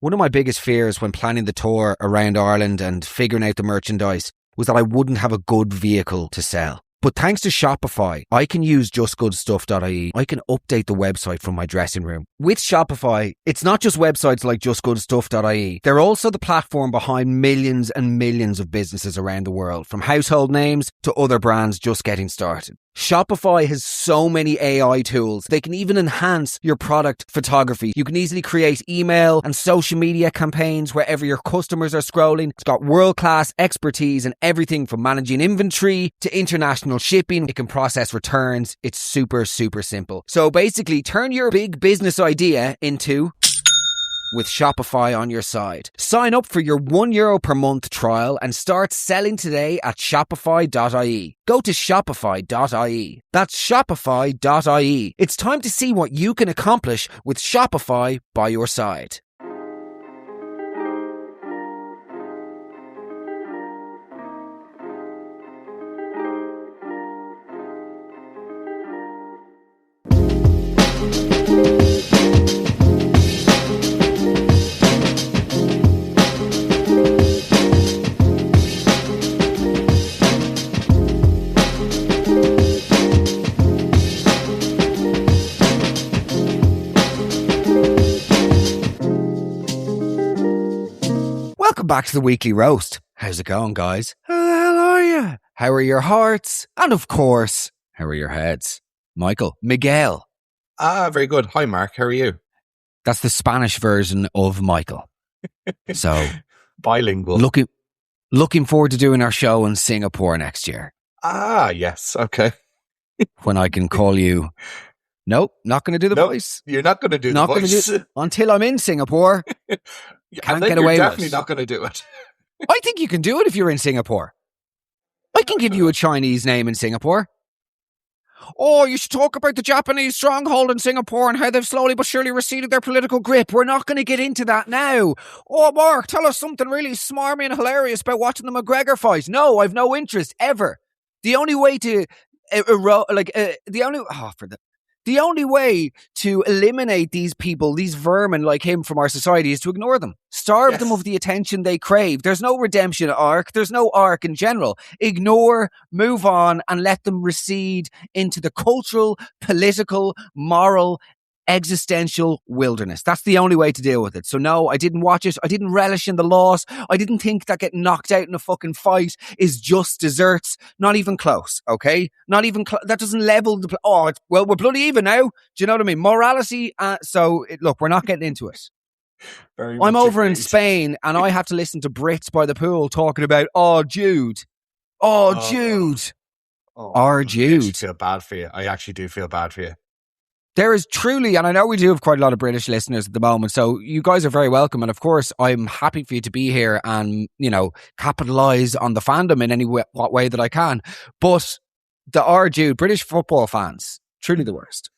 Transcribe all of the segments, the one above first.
One of my biggest fears when planning the tour around Ireland and figuring out the merchandise was that I wouldn't have a good vehicle to sell. But thanks to Shopify, I can use justgoodstuff.ie. I can update the website from my dressing room. With Shopify, it's not just websites like justgoodstuff.ie. They're also the platform behind millions and millions of businesses around the world, from household names to other brands just getting started. Shopify has so many AI tools. They can even enhance your product photography. You can easily create email and social media campaigns wherever your customers are scrolling. It's got world-class expertise in everything from managing inventory to international shipping. It can process returns. It's super, super simple. So basically, turn your big business idea into... with Shopify on your side. Sign up for your €1 per month trial and start selling today at shopify.ie. Go to shopify.ie. That's shopify.ie. It's time to see what you can accomplish with Shopify by your side. Back to the weekly roast. How's it going, guys? How the hell are you? How are your hearts? And of course, how are your heads? Michael, Miguel. Very good. Hi, Mark. How are you? That's the Spanish version of Michael. So bilingual. Looking forward to doing our show in Singapore next year. Yes. Okay. When I can call you. Nope, not going to do the voice. You're not going to do the voice. Until I'm in Singapore. Can't get away with it. You're definitely not going to do it. I think you can do it if you're in Singapore. I can give you a Chinese name in Singapore. Oh, you should talk about the Japanese stronghold in Singapore and how they've slowly but surely receded their political grip. We're not going to get into that now. Oh, Mark, tell us something really smarmy and hilarious about watching the McGregor fight. No, I've no interest, ever. The only way to... The only way to eliminate these people, these vermin like him from our society, is to ignore them. Starve them of the attention they crave. There's no redemption arc. There's no arc in general. Ignore, move on, and let them recede into the cultural, political, moral, existential wilderness. That's the only way to deal with it. So no, I didn't watch it. I didn't relish in the loss. I didn't think that getting knocked out in a fucking fight is just desserts. Not even close, okay? Not even that doesn't level the... we're bloody even now. Do you know what I mean? Morality. Look, we're not getting into it. I'm over in Spain and I have to listen to Brits by the pool talking about, Jude. Jude. Jude. I feel bad for you. I actually do feel bad for you. There is truly, and I know we do have quite a lot of British listeners at the moment, so you guys are very welcome. And of course, I'm happy for you to be here and, capitalise on the fandom in any what way that I can. But the Jude, British football fans, truly the worst.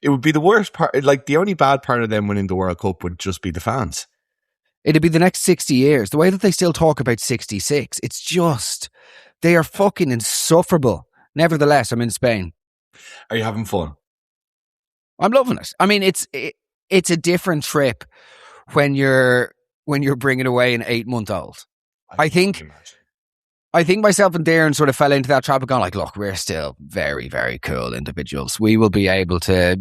It would be the worst part. Like, the only bad part of them winning the World Cup would just be the fans. It'd be the next 60 years. The way that they still talk about 66, it's just, they are fucking insufferable. Nevertheless, I'm in Spain. Are you having fun? I'm loving it. I mean, it's a different trip when you're bringing away an 8-month-old. I think myself and Darren sort of fell into that trap of going like, look, we're still very, very cool individuals. We will be able to,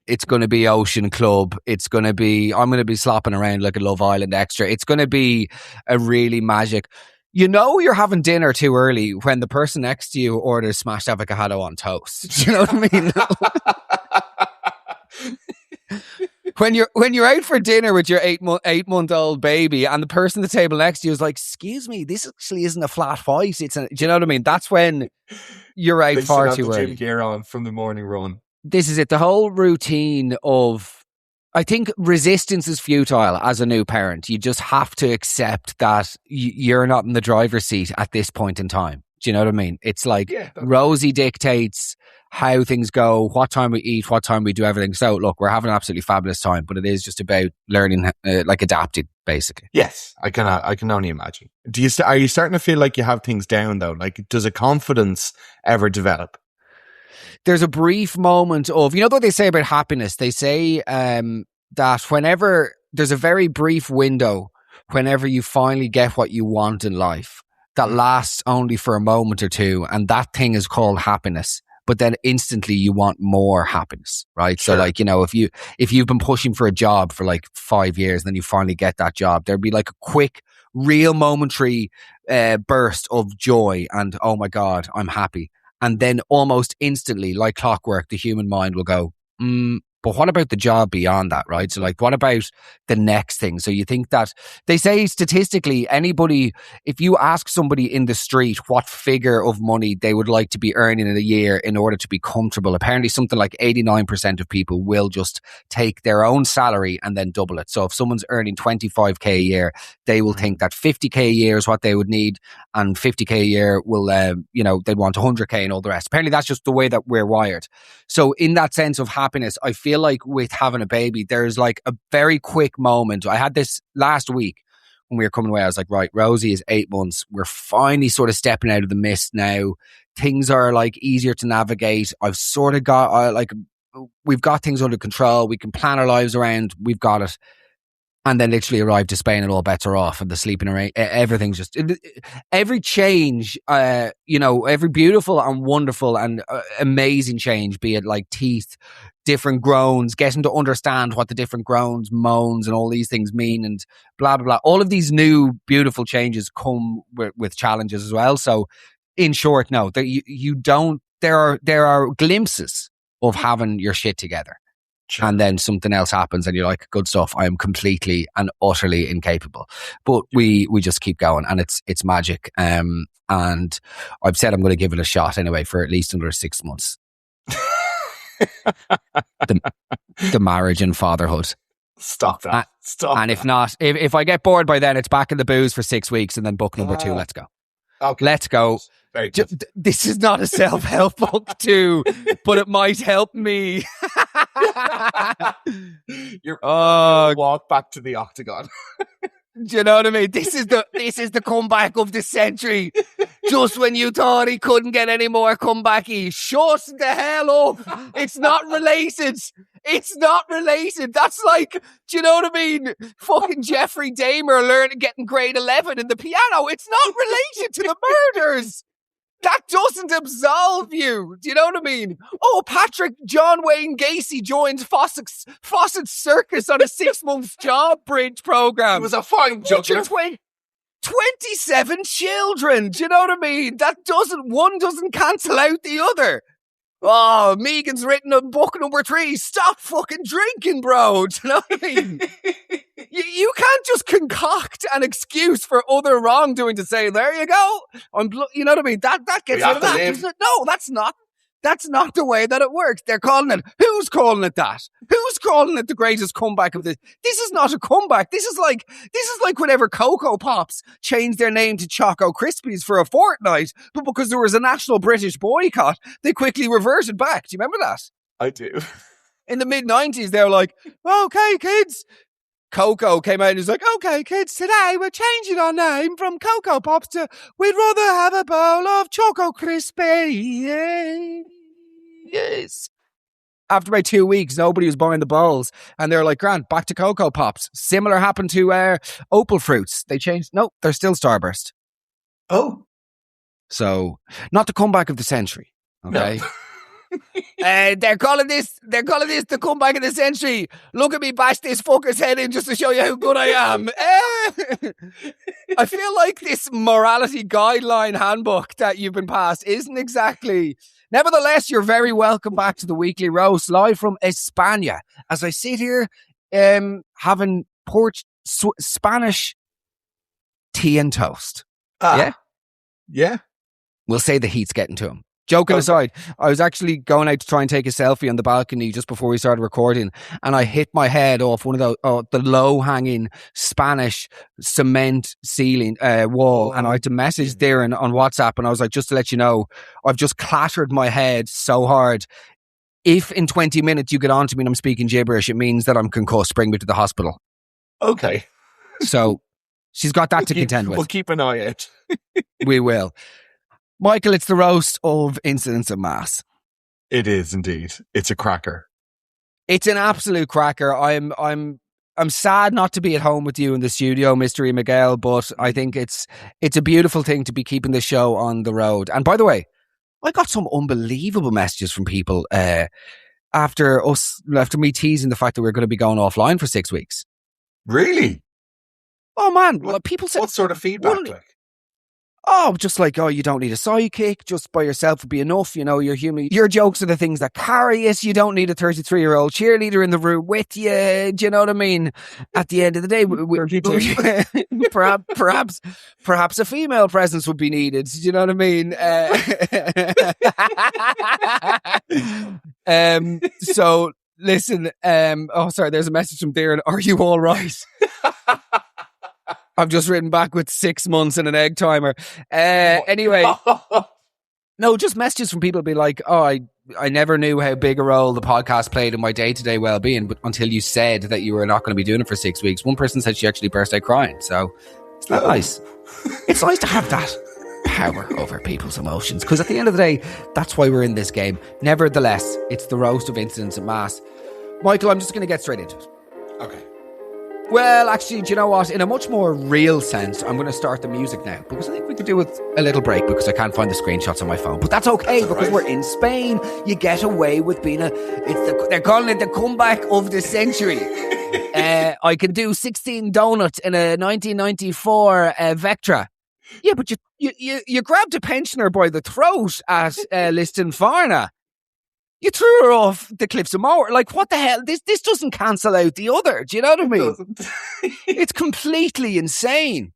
it's going to be Ocean Club. I'm going to be slopping around like a Love Island extra. It's going to be a really magic. You're having dinner too early when the person next to you orders smashed avocado on toast. Do you know what I mean? When you're out for dinner with your 8-month-old baby and the person at the table next to you is like, excuse me, this actually isn't a flat fight. Do you know what I mean? That's when you're out far too early. Gym gear on from the morning run. This is it. The whole routine of, I think resistance is futile as a new parent. You just have to accept that you're not in the driver's seat at this point in time. Do you know what I mean? It's like Rosie dictates how things go, what time we eat, what time we do everything. So look, we're having an absolutely fabulous time, but it is just about learning, adapting, basically. Yes, I can only imagine. Are you starting to feel like you have things down though? Like, does a confidence ever develop? There's a brief moment of, what they say about happiness? They say that whenever there's a very brief window whenever you finally get what you want in life that lasts only for a moment or two, and that thing is called happiness. But then instantly you want more happiness, right? Sure. So like, you know, if you've been pushing for a job for like 5 years, and then you finally get that job, there'd be like a quick, real momentary burst of joy and, oh my God, I'm happy. And then almost instantly, like clockwork, the human mind will go, but what about the job beyond that, right? So like, what about the next thing? So you think that they say statistically, anybody, if you ask somebody in the street what figure of money they would like to be earning in a year in order to be comfortable, apparently something like 89% of people will just take their own salary and then double it. So if someone's earning 25k a year, they will think that 50k a year is what they would need, and 50k a year will, they'd want 100k and all the rest. Apparently that's just the way that we're wired. So in that sense of happiness, I feel like with having a baby, there's like a very quick moment. I had this last week when we were coming away. I was like, right, Rosie is 8 months. We're finally sort of stepping out of the mist now. Things are like easier to navigate. I've sort of got we've got things under control. We can plan our lives around. We've got it. And then literally arrived to Spain and all bets are off, and the sleeping arrange, everything's just, every change, every beautiful and wonderful and amazing change, be it like teeth, different groans, getting to understand what the different groans, moans and all these things mean, and blah, blah, blah. All of these new beautiful changes come with challenges as well. So in short, no, you don't, there are glimpses of having your shit together. Sure. And then something else happens and you're like, good stuff, I am completely and utterly incapable. But we just keep going, and it's magic. And I've said I'm going to give it a shot anyway for at least another 6 months. the marriage and fatherhood. Stop that. And if not, if I get bored by then, it's back in the booze for 6 weeks and then book number 2. Let's go. Okay. Let's go. This is not a self-help book too, but it might help me. You're walk back to the octagon. Do you know what I mean? This is the comeback of the century. Just when you thought he couldn't get any more comebacky, shut the hell up. It's not related. It's not related. That's like, do you know what I mean? Fucking Jeffrey Dahmer getting grade 11 in the piano. It's not related to the murders. That doesn't absolve you. Do you know what I mean? Oh, Patrick John Wayne Gacy joins Fawcett's Circus on a 6-month job bridge program. It was a fine juggler. 27 children. Do you know what I mean? One doesn't cancel out the other. Oh, Megan's written a book number 3. Stop fucking drinking, bro. Do you know what I mean? You can't just concoct an excuse for other wrongdoing to say, there you go. You know what I mean? That gets rid of that. No, that's not. That's not the way that it works. They're calling it. Who's calling it that? Who's calling it the greatest comeback of this? This is not a comeback. This is like whenever Cocoa Pops changed their name to Choco Krispies for a fortnight, but because there was a national British boycott, they quickly reverted back. Do you remember that? I do. In the mid-90s, they were like, okay, kids. Coco came out and was like, okay, kids, today we're changing our name from Cocoa Pops to we'd rather have a bowl of Choco Krispies. Yes. After about 2 weeks, nobody was buying the bowls. And they're like, Grant, back to Cocoa Pops. Similar happened to Opal Fruits. They changed. No, they're still Starburst. Oh. So, not the comeback of the century. Okay. No. They're calling this the comeback of the century. Look at me bash this fucker's head in just to show you how good I am. I feel like this morality guideline handbook that you've been passed isn't exactly. Nevertheless, you're very welcome back to the Weekly Roast, live from España. As I sit here having Spanish tea and toast. Yeah? Yeah. We'll say the heat's getting to him. Joking aside, I was actually going out to try and take a selfie on the balcony just before we started recording, and I hit my head off one of the low-hanging Spanish cement ceiling wall, and I had to message Darren on WhatsApp, and I was like, just to let you know, I've just clattered my head so hard. If in 20 minutes you get on to me and I'm speaking gibberish, it means that I'm concussed. Bring me to the hospital. Okay. So she's got that to contend with. We'll keep an eye out. We will. Michael, it's the roast of Incidents of Mass. It is indeed. It's a cracker. It's an absolute cracker. I'm I'm sad not to be at home with you in the studio, Mystery Miguel, but I think it's a beautiful thing to be keeping the show on the road. And by the way, I got some unbelievable messages from people after me teasing the fact that we're going to be going offline for 6 weeks. Really? Oh man, people said, what sort of feedback? Just like, you don't need a sidekick, just by yourself would be enough. You know, you're human. Your jokes are the things that carry us. You don't need a 33-year-old cheerleader in the room with you. Do you know what I mean? At the end of the day, perhaps a female presence would be needed. Do you know what I mean? So listen, sorry, there's a message from Darren. Are you all right? I've just written back with 6 months and an egg timer. Anyway, no, just messages from people be like, I never knew how big a role the podcast played in my day-to-day well-being, but until you said that you were not going to be doing it for 6 weeks. One person said she actually burst out crying. So it's not nice. It's nice to have that power over people's emotions, because at the end of the day, that's why we're in this game. Nevertheless, it's the roast of incidents at mass. Michael, I'm just going to get straight into it. Okay. Well, actually, do you know what? In a much more real sense, I'm going to start the music now, because I think we could do with a little break, because I can't find the screenshots on my phone. But that's okay, because we're in Spain. You get away with being they're calling it the comeback of the century. I can do 16 donuts in a 1994 Vectra. Yeah, but you grabbed a pensioner by the throat at Liston Farna. You threw her off the cliffs of Moher. Like, what the hell? This doesn't cancel out the other. Do you know what I mean? It's completely insane.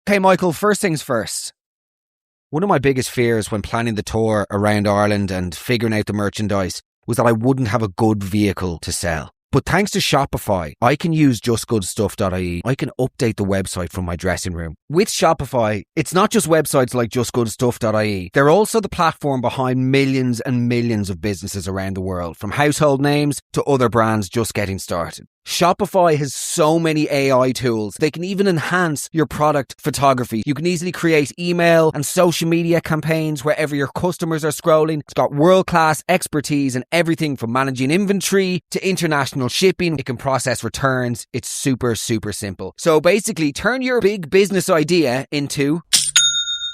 Okay, Michael, first things first. One of my biggest fears when planning the tour around Ireland and figuring out the merchandise was that I wouldn't have a good vehicle to sell. But thanks to Shopify, I can use justgoodstuff.ie. I can update the website from my dressing room. With Shopify, it's not just websites like justgoodstuff.ie. They're also the platform behind millions and millions of businesses around the world, from household names to other brands just getting started. Shopify has so many AI tools. They can even enhance your product photography. You can easily create email and social media campaigns wherever your customers are scrolling. It's got world-class expertise in everything from managing inventory to international shipping. It can process returns. It's super, super simple. So basically, turn your big business idea into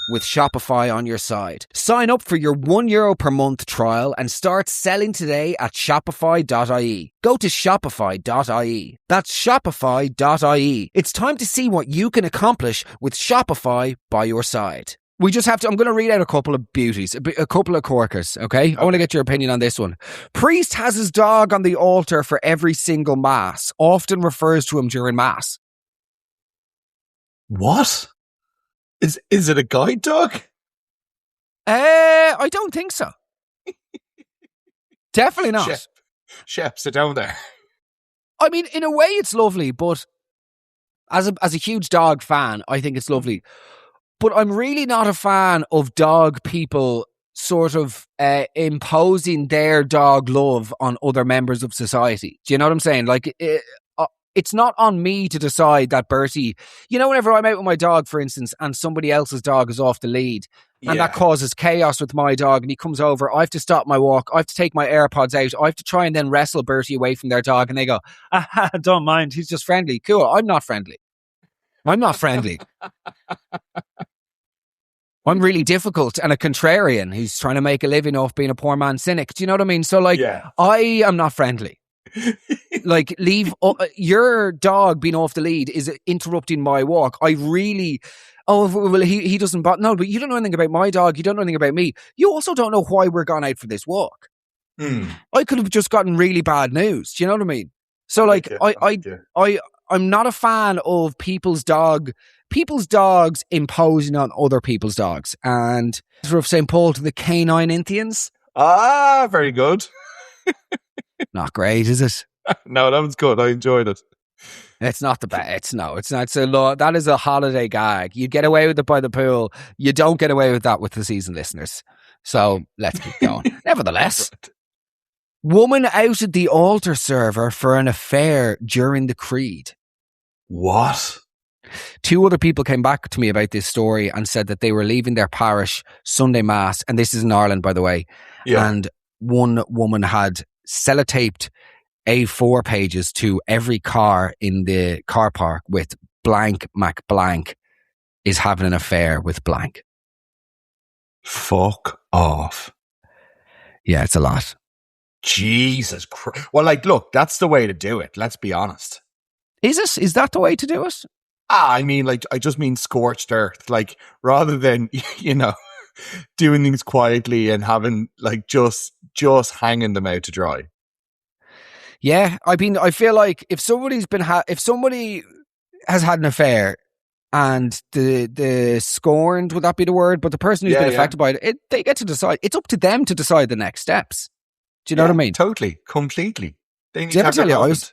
with Shopify on your side. Sign up for your €1 per month trial and start selling today at shopify.ie. Go to shopify.ie. That's shopify.ie. It's time to see what you can accomplish with Shopify by your side. I'm going to read out a couple of beauties, a couple of corkers, okay? I want to get your opinion on this one. Priest has his dog on the altar for every single mass, often refers to him during mass. What? Is it a guide dog? I don't think so. Definitely not. Shep, sit down there. I mean, in a way, it's lovely, but as a huge dog fan, I think it's lovely. But I'm really not a fan of dog people sort of imposing their dog love on other members of society. Do you know what I'm saying? Like, it's not on me to decide that Bertie, whenever I'm out with my dog, for instance, and somebody else's dog is off the lead, and that causes chaos with my dog, and he comes over, I have to stop my walk, I have to take my AirPods out, I have to try and then wrestle Bertie away from their dog, and they go, don't mind, he's just friendly. Cool, I'm not friendly. I'm really difficult and a contrarian who's trying to make a living off being a poor man cynic. Do you know what I mean? So, I am not friendly. Like, leave your dog being off the lead is interrupting my walk. I really, he doesn't, no, but you don't know anything about my dog. You don't know anything about me. You also don't know why we're gone out for this walk. I could have just gotten really bad news. Do you know what I mean? So, like, I'm not a fan of people's dogs imposing on other people's dogs. And sort of St. Paul to the canine Inthians. Ah, very good. Not great, is it? No, that was good. I enjoyed it. It's not the best. It's not. That is a holiday gag. You get away with it by the pool. You don't get away with that with the season listeners. So let's keep going. Nevertheless, woman outed the altar server for an affair during the creed. What? 2 other people came back to me about this story and said that they were leaving their parish Sunday Mass, and this is in Ireland, by the way, and one woman had sellotaped A4 pages to every car in the car park with blank Mac blank is having an affair with blank. Fuck off. Yeah, it's a lot. Jesus Christ. Well, like, look, that's the way to do it. Let's be honest. Is it? Is that the way to do it? I mean, like, I just mean scorched earth. Like, rather than, you know, doing things quietly and having, like, just hanging them out to dry. Yeah, I mean, I feel like if somebody has had an affair and the scorned, would that be the word? But the person who's been affected by it, they get to decide. It's up to them to decide the next steps. Do you know what I mean? Totally, completely. They need Do you to ever have tell you? their Do moment.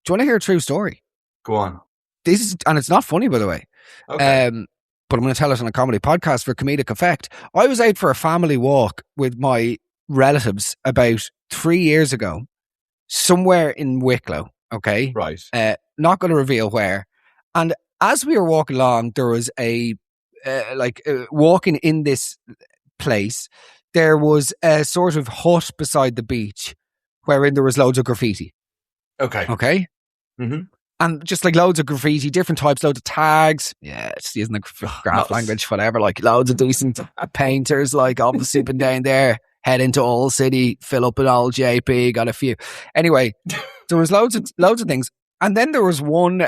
you want to hear a true story? Go on. This is, and it's not funny, by the way. Okay. But I'm going to tell it on a comedy podcast for comedic effect. I was out for a family walk with my relatives about 3 years ago, somewhere in Wicklow. Okay, Right. Not going to reveal where. And as we were walking along, there was walking in this place. There was a sort of hut beside the beach, wherein there was loads of graffiti. Okay. Okay. Mm-hmm. And just like loads of graffiti, different types, loads of tags. Yeah, it's using the graph language, whatever. Like loads of decent painters, like obviously been down there, head into Old City, fill up an old JP, got a few. Anyway, there was loads of things. And then there was one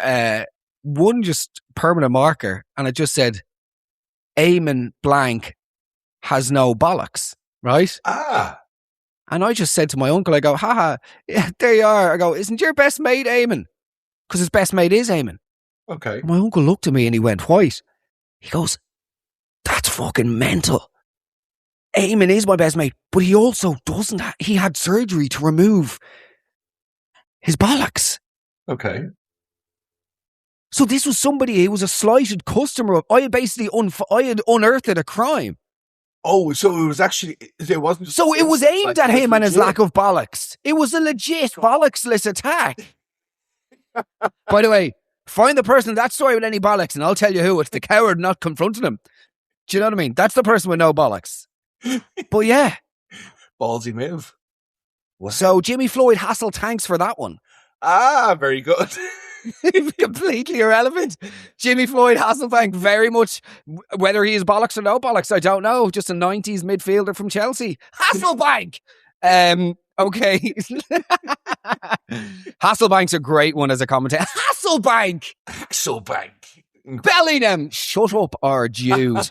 just permanent marker, and it just said, Eamon blank has no bollocks, right? Ah. And I just said to my uncle, I go, haha, yeah, there you are. I go, isn't your best mate Eamon? Because his best mate is Eamon. Okay. And my uncle looked at me and he went white. He goes, that's fucking mental. Eamon is my best mate, but he also doesn't. He had surgery to remove his bollocks. Okay. So this was somebody who was a slighted customer. I had basically I had unearthed a crime. Oh, so it was actually, it wasn't just... So it was aimed at him and his lack of bollocks. It was a legit bollocksless attack. By the way, find the person in that story with any bollocks and I'll tell you who. It's the coward not confronting him. Do you know what I mean? That's the person with no bollocks. But yeah. Ballsy move. Wow. So Jimmy Floyd Hassel, thanks for that one. Ah, very good. Completely irrelevant. Jimmy Floyd Hasselbank, very much, whether he is bollocks or no bollocks, I don't know. Just a 90s midfielder from Chelsea. Hasselbank! Okay. Hasselbank's a great one as a commentator. Hasselbank! Bellingham! Shut up, our Jude.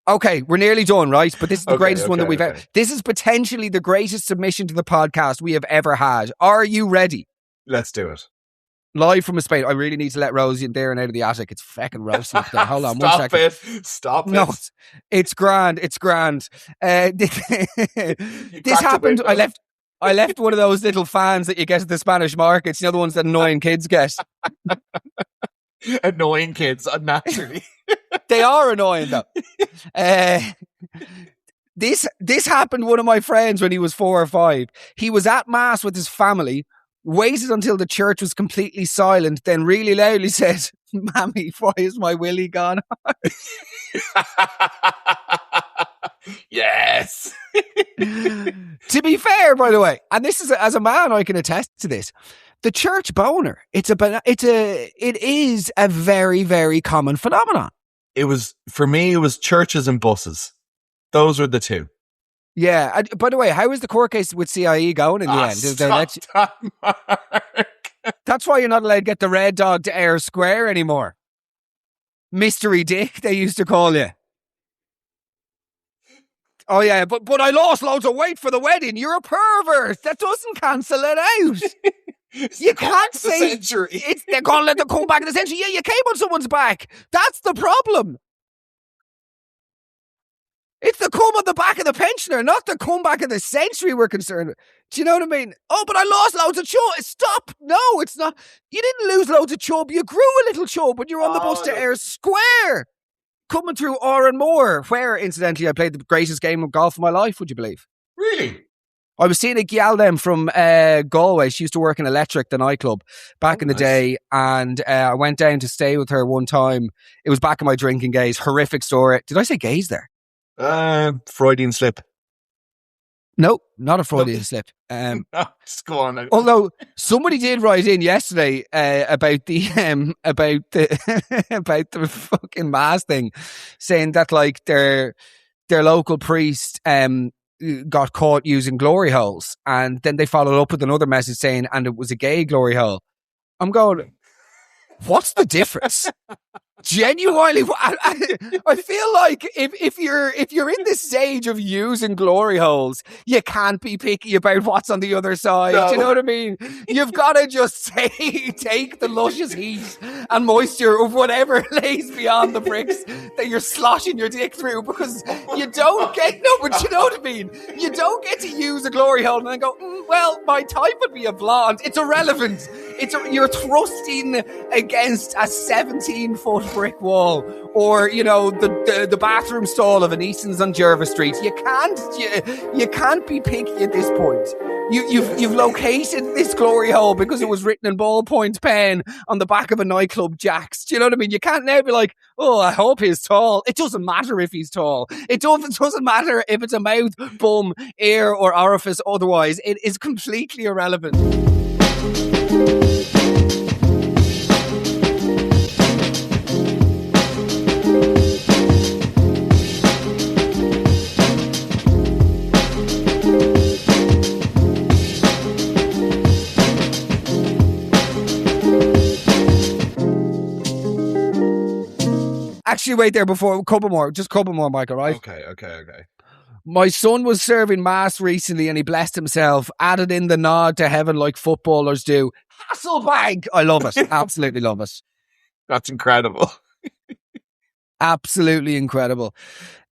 Okay, we're nearly done, right? But this is the greatest one that we've ever... This is potentially the greatest submission to the podcast we have ever had. Are you ready? Let's do it. Live from Spain. I really need to let Rosie in there and out of the attic. It's fucking roasting. Hold on 1 second. Stop it. No, it's grand. It's grand. This happened. I left one of those little fans that you get at the Spanish markets. You know, the ones that annoying kids get. Annoying kids, unnaturally. They are annoying though. This happened to one of my friends when he was 4 or 5. He was at mass with his family, waited until the church was completely silent, then really loudly said, "Mammy, why is my willy gone?" Yes. To be fair, by the way, and this is as a man, I can attest to this. The church boner. It is a very, very common phenomenon. For me, it was churches and buses. Those were the two. Yeah. By the way, how is the court case with CIE going in the end? Stop, Mark. That's why you're not allowed to get the red dog to Ayr Square anymore. Mystery Dick, they used to call you. Oh yeah, but I lost loads of weight for the wedding. You're a pervert. That doesn't cancel it out. You can't say they're going to let them come back in the century. Yeah, you came on someone's back. That's the problem. It's the come on the back of the pensioner, not the come back of the century we're concerned with. Do you know what I mean? Oh, but I lost loads of chub. Stop. No, it's not. You didn't lose loads of chub. You grew a little chub when you're on the bus to Ayr Square. coming through Moore, where, incidentally, I played the greatest game of golf of my life, would you believe? Really? I was seeing a gal then from Galway. She used to work in Electric, the nightclub, back in the day. And I went down to stay with her one time. It was back in my drinking days. Horrific story. Did I say gays there? Freudian slip. No, not a Freudian slip. No, just go on. Although somebody did write in yesterday about the about the fucking mass thing, saying that like their local priest got caught using glory holes, and then they followed up with another message saying, and it was a gay glory hole. I'm going, what's the difference? Genuinely, I feel like if you're in this stage of using glory holes, you can't be picky about what's on the other side. No. Do you know what I mean? You've got to just take the luscious heat and moisture of whatever lays beyond the bricks that you're sloshing your dick through, because you don't get but you know what I mean. You don't get to use a glory hole and then go, well, my type would be a blonde. It's irrelevant. You're thrusting against a 17-foot brick wall, or the bathroom stall of an Easton's on Jervis Street. You can't be picky at this point. You've located this glory hole because it was written in ballpoint pen on the back of a nightclub Jack's. Do you know what I mean? You can't now be like, oh, I hope he's tall. It doesn't matter if he's tall. It doesn't matter if it's a mouth, bum, ear, or orifice. Otherwise, it is completely irrelevant. Actually, wait there before a couple more, Michael, right? Okay. My son was serving mass recently and he blessed himself, added in the nod to heaven like footballers do. Hasselbank! I love it. Absolutely love it. That's incredible. Absolutely incredible.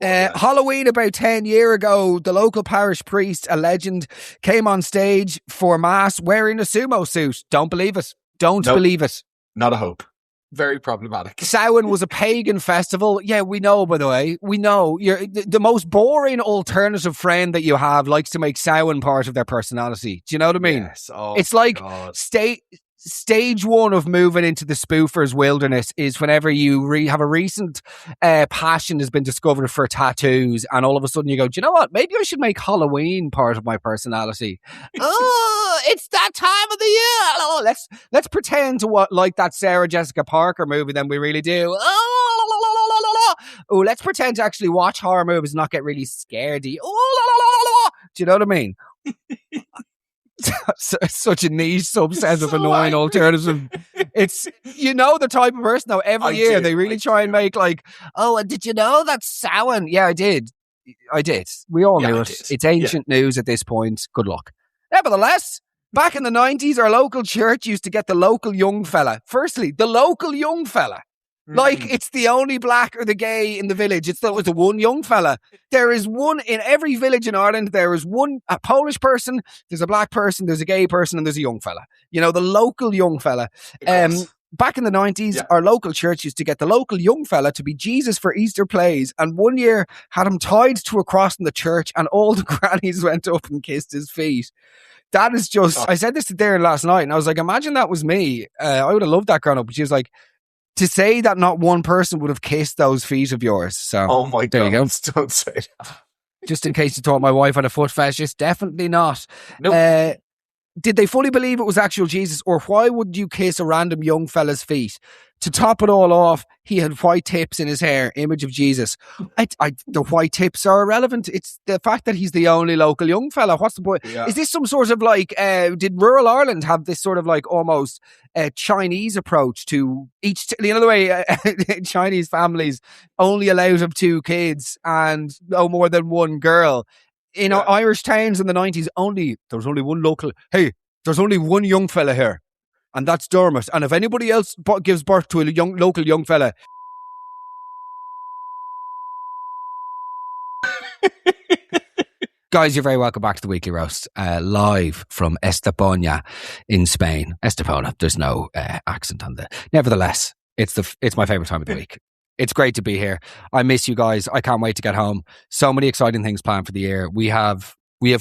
Halloween about 10 years ago, the local parish priest, a legend, came on stage for mass wearing a sumo suit. Don't believe it. Don't believe it. Not a hope. Very problematic. Samhain was a pagan festival. Yeah, we know, by the way. We know. You're the most boring alternative friend that you have likes to make Samhain part of their personality. Do you know what I mean? Yes. Oh, it's like stage one of moving into the spoofer's wilderness is whenever you have a recent passion has been discovered for tattoos, and all of a sudden you go, do you know what? Maybe I should make Halloween part of my personality. Oh, it's that time of the year. Oh, let's pretend to like that Sarah Jessica Parker movie than we really do. Oh, let's pretend to actually watch horror movies and not get really scaredy. Oh, do you know what I mean? Such a niche subset of annoying alternative. It's the type of person though. Every year they really try and make like, oh, and did you know that's Samhain? Yeah, I did. We all knew it. It's ancient news at this point. Good luck. Nevertheless, back in the 90s, our local church used to get the local young fella. Firstly, the local young fella. Like it's the only black or the gay in the village. It's the one young fella. There is one in every village in Ireland. There is a Polish person, there's a black person, there's a gay person, and there's a young fella. The local young fella. Back in the 90s, our local church used to get the local young fella to be Jesus for Easter plays, and one year had him tied to a cross in the church, and all the grannies went up and kissed his feet. That is just, I said this to Darren last night, and I was like, imagine that was me. I would have loved that growing up. But she was like, to say that not one person would have kissed those feet of yours. So, oh my God, there you go. Don't say that. Just in case you thought my wife had a foot fetish, definitely not. Nope. Did they fully believe it was actual Jesus, or why would you kiss a random young fella's feet? To top it all off, he had white tips in his hair, image of Jesus. The white tips are irrelevant. It's the fact that he's the only local young fella. What's the point? Yeah. Is this some sort of like, did rural Ireland have this sort of like almost Chinese approach to each, the way Chinese families only allowed up 2 kids and no more than 1 girl. In Irish towns in the 90s, there was only one local, there's only one young fella here. And that's Dermot. And if anybody else gives birth to a local young fella... Guys, you're very welcome back to the Weekly Roast, live from Estepona in Spain. Estepona, there's no accent on the... Nevertheless, it's my favourite time of the week. It's great to be here. I miss you guys. I can't wait to get home. So many exciting things planned for the year. We have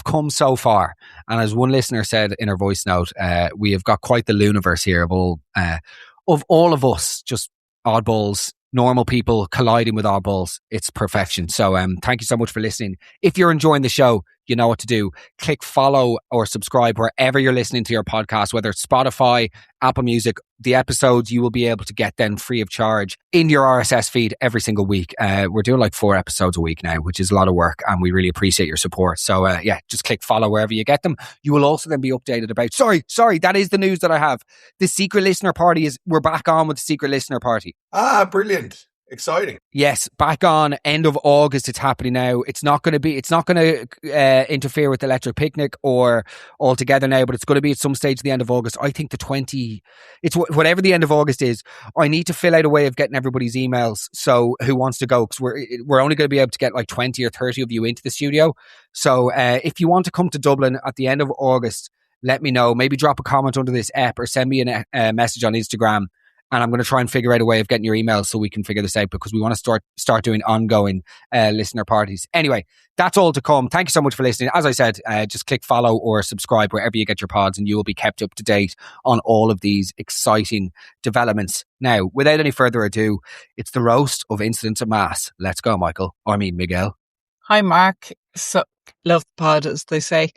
come so far, and as one listener said in her voice note, we have got quite the Looniverse here of all of us, just oddballs, normal people colliding with oddballs. It's perfection. So thank you so much for listening. If you're enjoying the show, you know what to do. Click follow or subscribe wherever you're listening to your podcast, whether it's Spotify, Apple Music. The episodes you will be able to get then free of charge in your RSS feed every single week. We're doing like 4 episodes a week now, which is a lot of work, and we really appreciate your support. So just click follow wherever you get them. You will also then be updated about, sorry, that is the news that I have. The secret listener party we're back on with the secret listener party. Ah, brilliant. Exciting. Yes, back on end of August. It's happening now. It's not going to interfere with Electric Picnic or altogether now, but it's going to be at some stage at the end of August. I think it's whatever the end of August is. I need to fill out a way of getting everybody's emails. So who wants to go? Because we're only going to be able to get like 20 or 30 of you into the studio. So if you want to come to Dublin at the end of August, let me know. Maybe drop a comment under this app or send me a message on Instagram. And I'm going to try and figure out a way of getting your emails so we can figure this out, because we want to start doing ongoing listener parties. Anyway, that's all to come. Thank you so much for listening. As I said, just click follow or subscribe wherever you get your pods, and you will be kept up to date on all of these exciting developments. Now, without any further ado, it's the roast of Incidents of Mass. Let's go, Miguel. Hi, Mark. So, love the pod, as they say.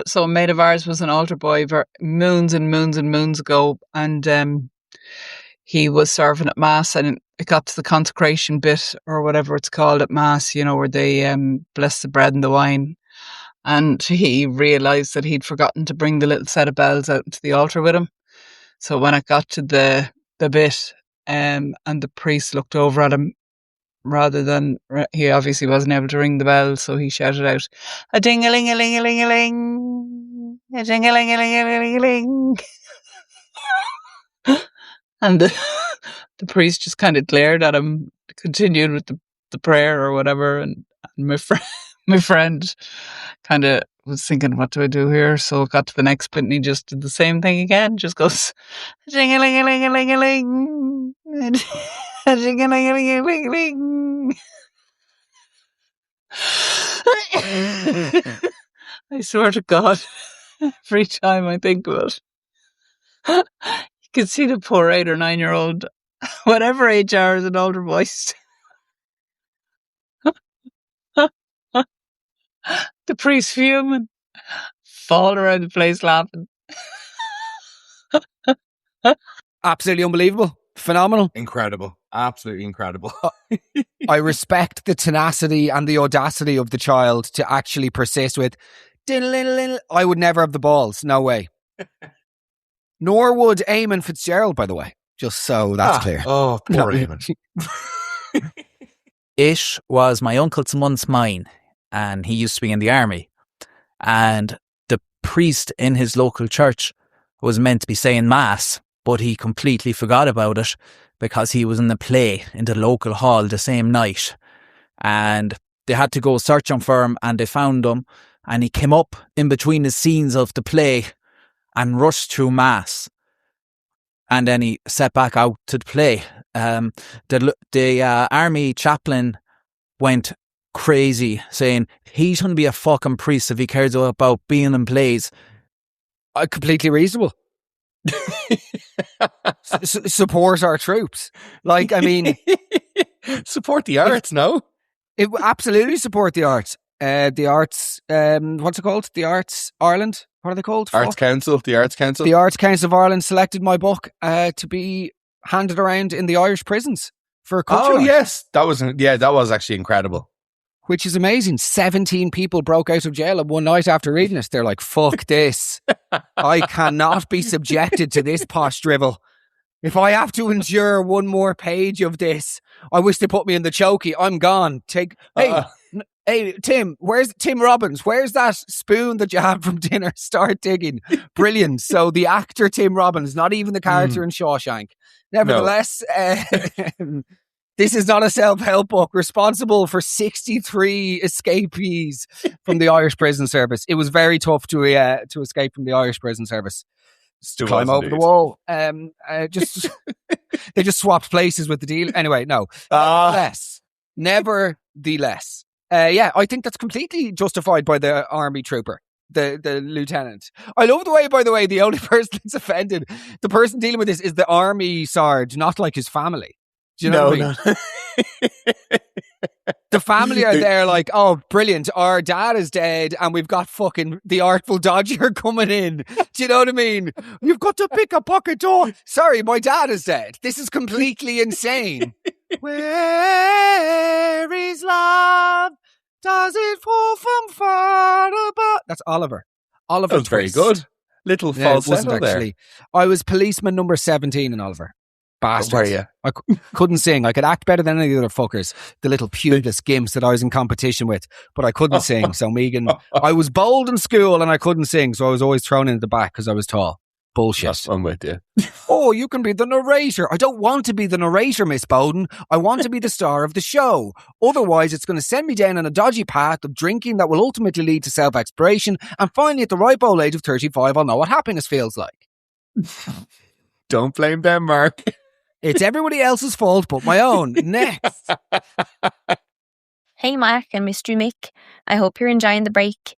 So a mate of ours was an altar boy moons and moons and moons ago, and he was serving at Mass, and it got to the consecration bit, or whatever it's called at Mass, where they bless the bread and the wine, and he realised that he'd forgotten to bring the little set of bells out into the altar with him. So when it got to the bit, and the priest looked over at him, rather than, he obviously wasn't able to ring the bell, so he shouted out, "A ding-a-ling-a-ling-a-ling-a-ling, a ding-a-ling-a-ling-a-ling-a-ling." And the priest just kind of glared at him, continued with the prayer or whatever, and my friend kind of was thinking, what do I do here? So it got to the next bit, and he just did the same thing again, just goes, "Ding-a-ling-a-ling-a-ling-a-ling, ding-a-ling-a-ling-a-ling-a-ling." I swear to God, every time I think of it, you can see the poor 8 or 9-year-old, whatever age are, as an older voice. The priest fuming, fall around the place laughing. Absolutely unbelievable. Phenomenal. Incredible. Absolutely incredible. I respect the tenacity and the audacity of the child to actually persist with I would never have the balls. No way. Nor would Eamon Fitzgerald, by the way. Just so that's clear. Oh, poor Eamon. It was my uncle's month's mine, and he used to be in the army. And the priest in his local church was meant to be saying Mass, but he completely forgot about it because he was in a play in the local hall the same night. And they had to go searching for him, and they found him, and he came up in between the scenes of the play and rushed through Mass. And then he set back out to the play. The army chaplain went crazy, saying he's going to be a fucking priest if he cares about being in plays. Completely reasonable. Support our troops. Like, I mean, support the arts, no? It absolutely support the arts. The arts, what's it called? The Arts Ireland? What are they called? Arts Council. The Arts Council. The Arts Council of Ireland selected my book to be handed around in the Irish prisons for a culture night. Yes, that was actually incredible. Which is amazing. 17 people broke out of jail in one night after reading it. They're like, fuck this. I cannot be subjected to this posh drivel. If I have to endure one more page of this, I wish they put me in the chokey. I'm gone. Hey, Tim, where's Tim Robbins? Where's that spoon that you had from dinner? Start digging. Brilliant. So the actor Tim Robbins, not even the character in Shawshank. Nevertheless, this is not a self-help book. Responsible for 63 escapees from the Irish prison service. It was very tough to escape from the Irish prison service. There climb was over the indeed. wall. Just they just swapped places with the deal. Anyway, no. Nevertheless. Yeah, I think that's completely justified by the army trooper, the lieutenant. I love the way, by the way, the only person that's offended, the person dealing with this is the army sarge, not like his family. Do you know what I mean? No. The family are there like, oh, brilliant. Our dad is dead and we've got fucking the Artful Dodger coming in. Do you know what I mean? You've got to pick a pocket door. Sorry, my dad is dead. This is completely insane. Where is love? Does it fall from far above? That's Oliver. Oliver That was very Twist. good. Little Yeah, it wasn't falsetto there. actually. I was policeman number 17 in Oliver. Bastards. Were you? I couldn't sing. I could act better than any of the other fuckers, the little pubeless gimps that I was in competition with, but I couldn't sing. So Megan, I was bold in school and I couldn't sing, so I was always thrown into the back because I was tall. Bullshit. I'm with you. Oh, you can be the narrator. I don't want to be the narrator, Miss Bowden. I want to be the star of the show. Otherwise, it's going to send me down on a dodgy path of drinking that will ultimately lead to self-exploration, and finally, at the ripe old age of 35, I'll know what happiness feels like. Don't blame them, Mark. It's everybody else's fault but my own. Next. Hey Mark and Mystery Mick. I hope you're enjoying the break.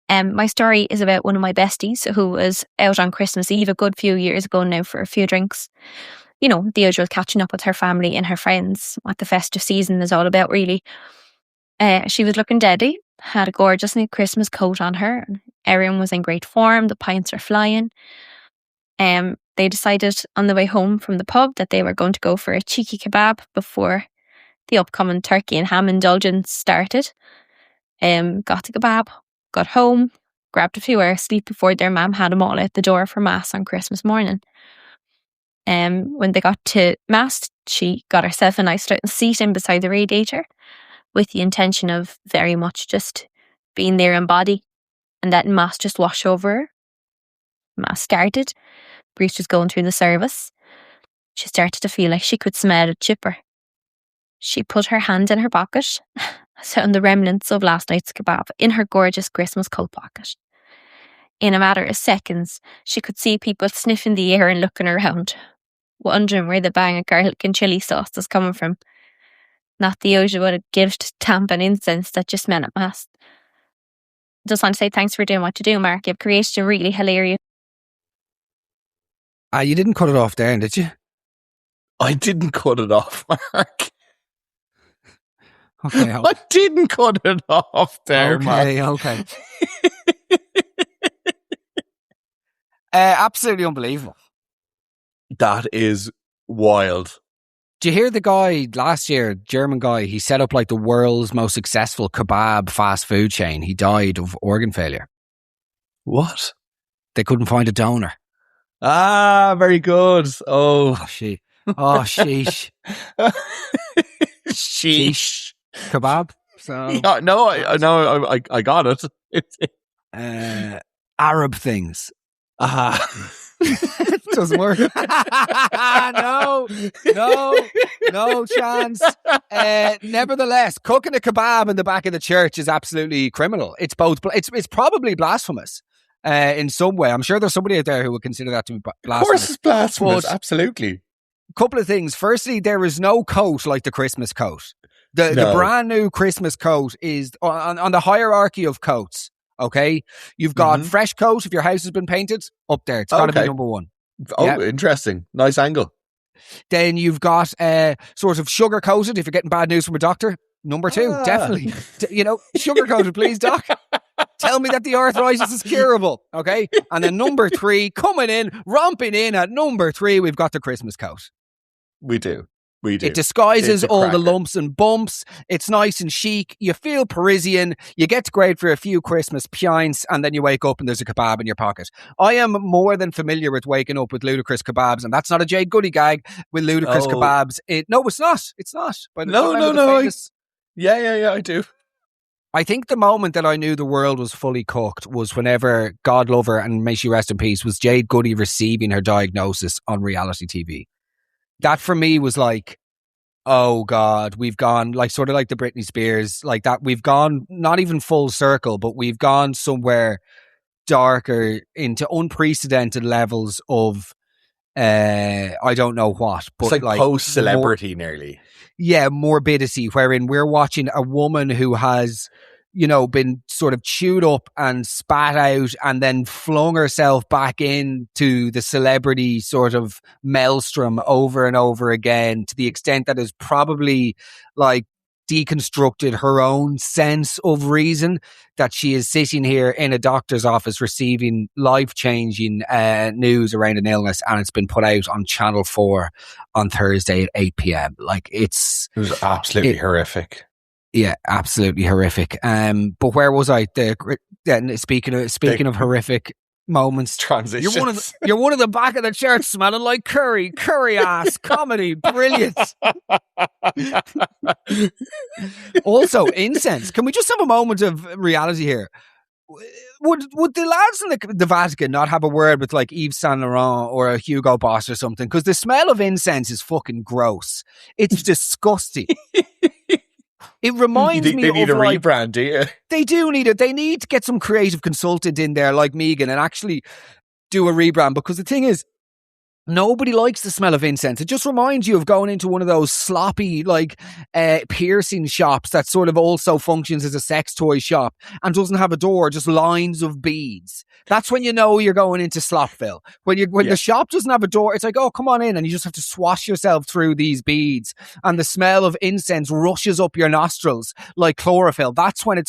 My story is about one of my besties who was out on Christmas Eve a good few years ago now for a few drinks. You know, the usual catching up with her family and her friends, what the festive season is all about really. She was looking deadly, had a gorgeous new Christmas coat on her. Everyone was in great form, the pints were flying. They decided on the way home from the pub that they were going to go for a cheeky kebab before the upcoming turkey and ham indulgence started. Got the kebab, got home, grabbed a few hours sleep before their mum had them all out the door for Mass on Christmas morning. When they got to Mass, she got herself a nice little seat in beside the radiator with the intention of very much just being there in body and letting Mass just wash over her. Mass started. Bruce was going through the service. She started to feel like she could smell a chipper. She put her hand in her pocket, found the remnants of last night's kebab in her gorgeous Christmas coat pocket. In a matter of seconds, she could see people sniffing the air and looking around, wondering where the bang of garlic and chilli sauce was coming from. Not the usual gift, tamp and incense that you smell at Mass. Just want to say thanks for doing what you do, Mark. You've created a really hilarious... You didn't cut it off there, did you? I didn't cut it off, Mark. Okay, I didn't cut it off there, Mark. Okay. Absolutely unbelievable. That is wild. Do you hear the guy last year, German guy, he set up like the world's most successful kebab fast food chain. He died of organ failure. What? They couldn't find a donor. Ah, very good. Oh, sheesh. Sheesh. Kebab. So yeah, no, I got it. Arab things. It doesn't work. No chance. Nevertheless, cooking a kebab in the back of the church is absolutely criminal. It's both. It's probably blasphemous. In some way, I'm sure there's somebody out there who would consider that to be blasphemous. Of course, it's blasphemous. But absolutely. Couple of things. Firstly, there is no coat like the Christmas coat. The brand new Christmas coat is on the hierarchy of coats. Okay, you've got fresh coat if your house has been painted up there. It's got to be number one. Oh, interesting. Nice angle. Then you've got sort of sugar coated if you're getting bad news from a doctor. Number two, definitely. Sugar coated, please, doc. Tell me that the arthritis is curable, okay? And then number three, romping in at number three, we've got the Christmas coat. We do. It disguises all the lumps and bumps. It's nice and chic. You feel Parisian. You get to grade for a few Christmas pints, and then you wake up and there's a kebab in your pocket. I am more than familiar with waking up with ludicrous kebabs, and that's not a Jade Goody gag with ludicrous kebabs. No, it's not. It's not. But no. Yeah, I do. I think the moment that I knew the world was fully cooked was whenever, God love her and may she rest in peace, was Jade Goody receiving her diagnosis on reality TV. That for me was like, oh God, we've gone like sort of like the Britney Spears, like that. We've gone not even full circle, but we've gone somewhere darker into unprecedented levels of I don't know what, but it's like post-celebrity nearly. Yeah, morbidity, wherein we're watching a woman who has, you know, been sort of chewed up and spat out and then flung herself back into the celebrity sort of maelstrom over and over again, to the extent that is probably like deconstructed her own sense of reason, that she is sitting here in a doctor's office receiving life-changing news around an illness, and it's been put out on Channel 4 on Thursday at 8 p.m. Like, it was absolutely horrific. Yeah, absolutely horrific. But where was I? Speaking of horrific moments, transitions. You're one of the back of the church smelling like curry ass comedy, brilliant. Also, incense. Can we just have a moment of reality here? Would the lads in the Vatican not have a word with like Yves Saint Laurent or a Hugo Boss or something? Because the smell of incense is fucking gross. It's disgusting. It reminds me of... They need a rebrand, do you? They do need it. They need to get some creative consultant in there like Megan and actually do a rebrand, because the thing is, nobody likes the smell of incense. It just reminds you of going into one of those sloppy, like, piercing shops that sort of also functions as a sex toy shop and doesn't have a door, just lines of beads. That's when you know you're going into Slotville. When the shop doesn't have a door, it's like, oh, come on in, and you just have to swash yourself through these beads, and the smell of incense rushes up your nostrils like chlorophyll. That's when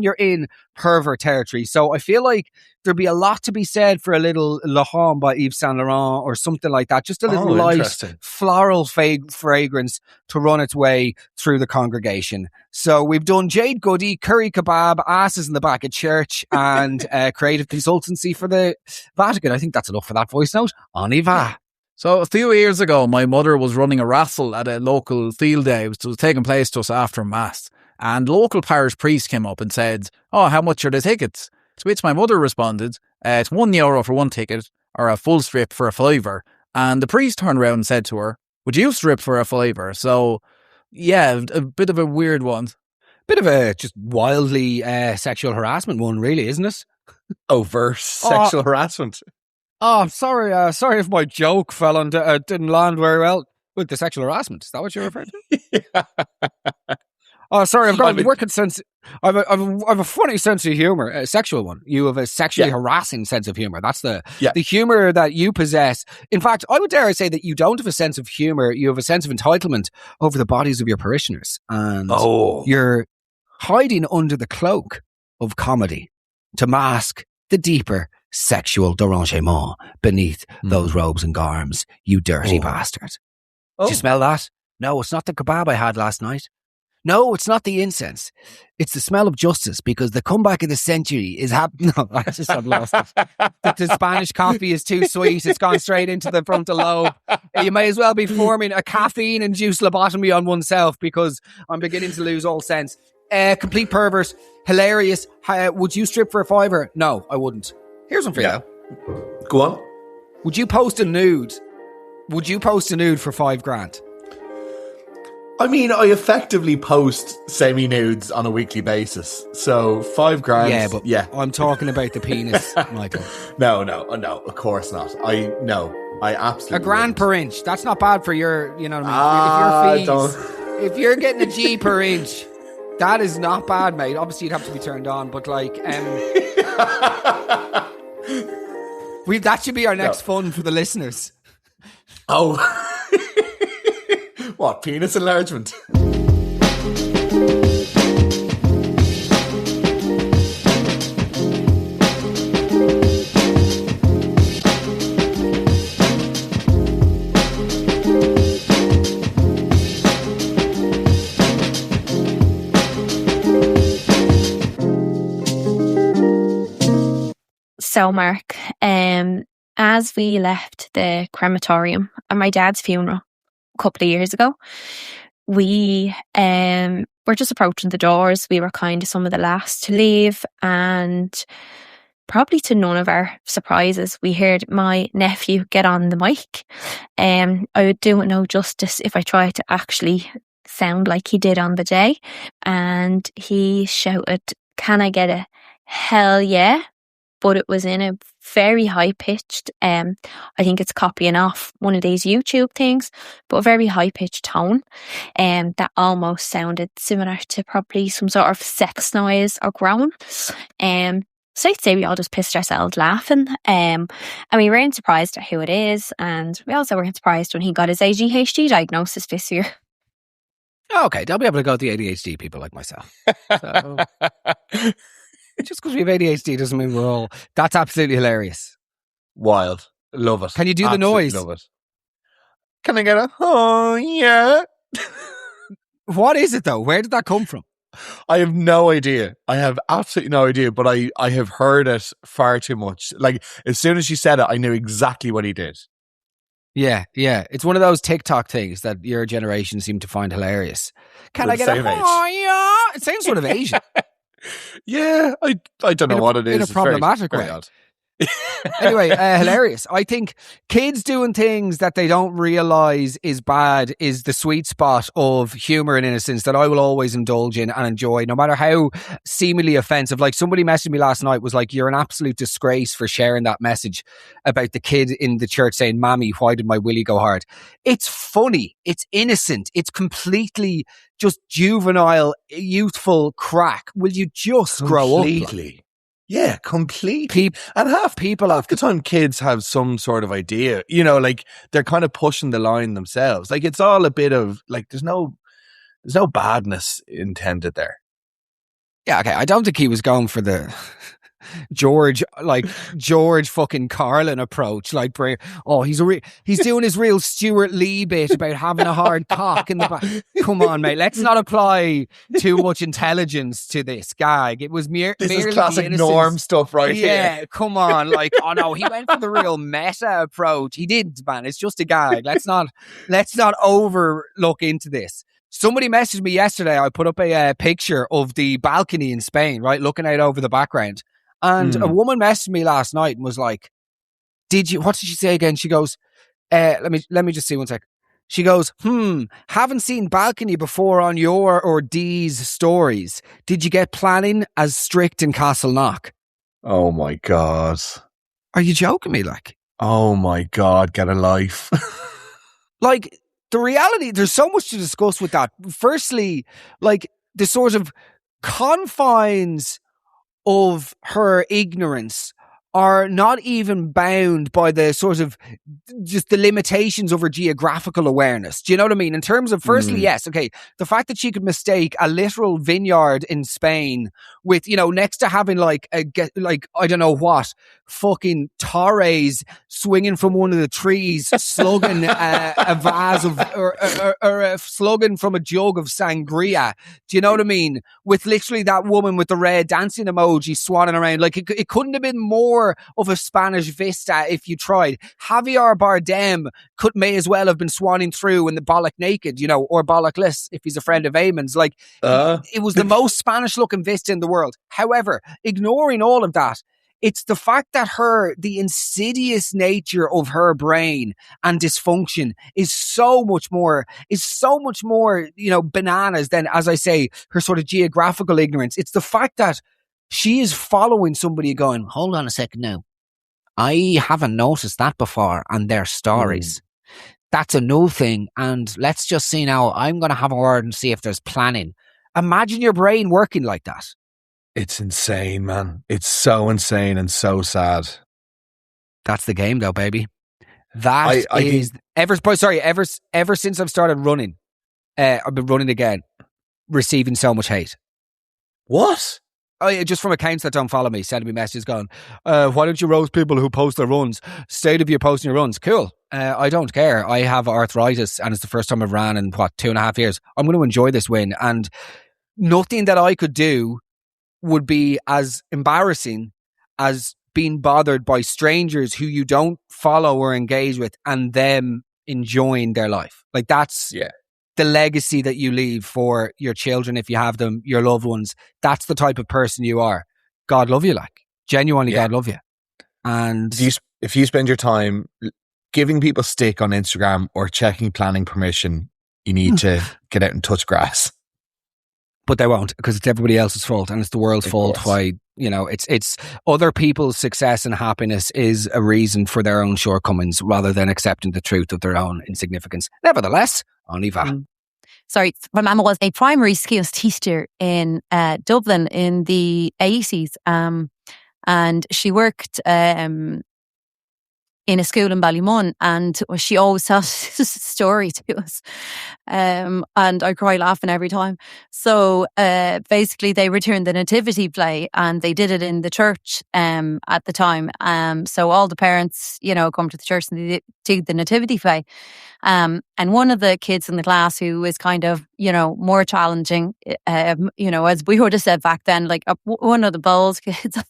you're in pervert territory. So I feel like there'd be a lot to be said for a little Le Homme by Yves Saint Laurent or something like that. Just a little light floral fragrance to run its way through the congregation. So we've done Jade Goody, curry kebab, asses in the back of church, and creative consultancy for the Vatican. I think that's enough for that voice note. On y va. So a few years ago, my mother was running a raffle at a local field day. It was taking place to us after Mass. And the local parish priest came up and said, "Oh, how much are the tickets?" To which my mother responded, "It's €1 for one ticket, or a full strip for a £5." And the priest turned around and said to her, "Would you strip for a £5?" So, yeah, a bit of a weird one. Bit of a just wildly sexual harassment one, really, isn't it? Overt sexual harassment. Oh, sorry. Sorry if my joke fell on didn't land very well with the sexual harassment. Is that what you're referring to? Yeah. Oh, sorry, I've got a working sense. I've a funny sense of humor, a sexual one. You have a sexually harassing sense of humor. That's the humor that you possess. In fact, I would dare say that you don't have a sense of humor. You have a sense of entitlement over the bodies of your parishioners, and you're hiding under the cloak of comedy to mask the deeper sexual derangement beneath those robes and garms. You dirty bastard! Did you smell that? No, it's not the kebab I had last night. No, it's not the incense. It's the smell of justice, because the comeback of the century is happening. No, I've lost it. The Spanish coffee is too sweet. It's gone straight into the frontal lobe. You may as well be forming a caffeine-induced lobotomy on oneself, because I'm beginning to lose all sense. Complete pervert. Hilarious. Would you strip for a £5? No, I wouldn't. Here's one for you. Go on. Would you post a nude? Would you post a nude for $5,000? I mean, I effectively post semi-nudes on a weekly basis. So $5,000. Yeah, but I'm talking about the penis, Michael. No, of course not. I absolutely £1,000 per inch. That's not bad for your, you know what I mean? If you're getting a G per inch, that is not bad, mate. Obviously, you'd have to be turned on, but like, that should be our next fund for the listeners. Oh. What, penis enlargement? So, Mark, as we left the crematorium at my dad's funeral a couple of years ago, we were just approaching the doors. We were kind of some of the last to leave, and probably to none of our surprises, we heard my nephew get on the mic. I would do it no justice if I tried to actually sound like he did on the day, and he shouted, "Can I get a hell yeah?" but it was in a very high pitched, I think it's copying off one of these YouTube things, but a very high pitched tone, that almost sounded similar to probably some sort of sex noise or groan. So I'd say we all just pissed ourselves laughing. And we weren't surprised at who it is, and we also weren't surprised when he got his ADHD diagnosis this year. Okay, they'll be able to go to the ADHD people like myself. So, just because we have ADHD doesn't mean we're all... That's absolutely hilarious. Wild. Love it. Can you do Absolutely the noise? Love it. Can I get a, oh, yeah? What is it, though? Where did that come from? I have no idea. I have absolutely no idea, but I have heard it far too much. Like, as soon as she said it, I knew exactly what he did. Yeah. It's one of those TikTok things that your generation seem to find hilarious. Can I get a, oh, yeah? It sounds sort of Asian. Yeah, I don't know what it is. In a problematic way. Odd. Anyway, hilarious. I think kids doing things that they don't realise is bad is the sweet spot of humour and innocence that I will always indulge in and enjoy, no matter how seemingly offensive. Like, somebody messaged me last night, was like, you're an absolute disgrace for sharing that message about the kid in the church saying, Mammy, why did my willy go hard? It's funny. It's innocent. It's completely just juvenile, youthful crack. Will you just grow up? Completely. Yeah, completely. And half the time kids have some sort of idea, you know, like they're kind of pushing the line themselves. Like, it's all a bit of like, there's no badness intended there. Yeah, okay. I don't think he was going for the George fucking Carlin approach. Like, he's doing his real Stuart Lee bit about having a hard cock in the back. Come on, mate. Let's not apply too much intelligence to this gag. It was this is classic Norm stuff, right? Yeah, come on. Like, oh no, he went for the real meta approach. He didn't, man. It's just a gag. Let's not overlook into this. Somebody messaged me yesterday. I put up a picture of the balcony in Spain, right, looking out over the background. And a woman messaged me last night and was like, what did she say again? She goes, let me just see one sec. She goes, haven't seen balcony before on your or Dee's stories. Did you get planning as strict in Castleknock? Oh my God. Are you joking me? Like, oh my God, get a life. Like, the reality, there's so much to discuss with that. Firstly, like, the sort of confines of her ignorance are not even bound by the sort of just the limitations of her geographical awareness. Do you know what I mean? In terms of, firstly, yes, okay, the fact that she could mistake a literal vineyard in Spain with, you know, next to having like I don't know what, fucking Torres swinging from one of the trees, slugging a vase of, or slugging from a jug of sangria. Do you know what I mean? With literally that woman with the red dancing emoji swanning around. Like, it couldn't have been more of a Spanish vista if you tried. Javier Bardem may as well have been swanning through in the bollock naked, you know, or bollockless if he's a friend of Eamon's. Like, it was the most Spanish looking vista in the world. However, ignoring all of that, it's the fact that the insidious nature of her brain and dysfunction is so much more, you know, bananas than, as I say, her sort of geographical ignorance. It's the fact that she is following somebody going, hold on a second now, I haven't noticed that before on their stories. That's a new thing. And let's just see now, I'm going to have a word and see if there's planning. Imagine your brain working like that. It's insane, man. It's so insane and so sad. That's the game though, baby. That is ever since I've started running, I've been running again, receiving so much hate. What? Oh yeah, just from accounts that don't follow me, sending me messages going, why don't you roast people who post their runs? State of you posting your runs. Cool. I don't care. I have arthritis and it's the first time I've ran in 2.5 years. I'm going to enjoy this win, and nothing that I could do would be as embarrassing as being bothered by strangers who you don't follow or engage with and them enjoying their life. Like, that's the legacy that you leave for your children, if you have them, your loved ones. That's the type of person you are. God love you, like, genuinely, God love you. And if you spend your time giving people stick on Instagram or checking planning permission, you need to get out and touch grass. But they won't, because it's everybody else's fault, and it's the world's fault. Why, it's other people's success and happiness is a reason for their own shortcomings, rather than accepting the truth of their own insignificance. Nevertheless, on y va. Sorry, my mama was a primary skills teacher in Dublin in the 80s, and she worked in a school in Ballymun, and she always tells a story to us, and I cry laughing every time. So basically they returned the nativity play, and they did it in the church at the time. So all the parents, come to the church and they do the nativity play. And one of the kids in the class who was kind of, more challenging, as we would have said back then, like one of the bold kids,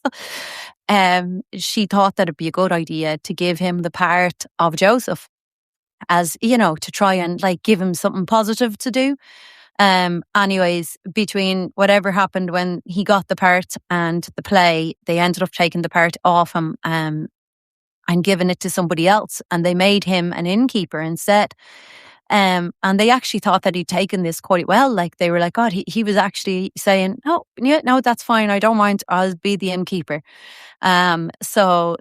she thought that it'd be a good idea to give him the part of Joseph, as, to try and like give him something positive to do. Anyways, between whatever happened when he got the part and the play, they ended up taking the part off him, and giving it to somebody else, and they made him an innkeeper instead. And they actually thought that he'd taken this quite well. Like they were like, God, he was actually saying, no, that's fine. I don't mind. I'll be the innkeeper. So,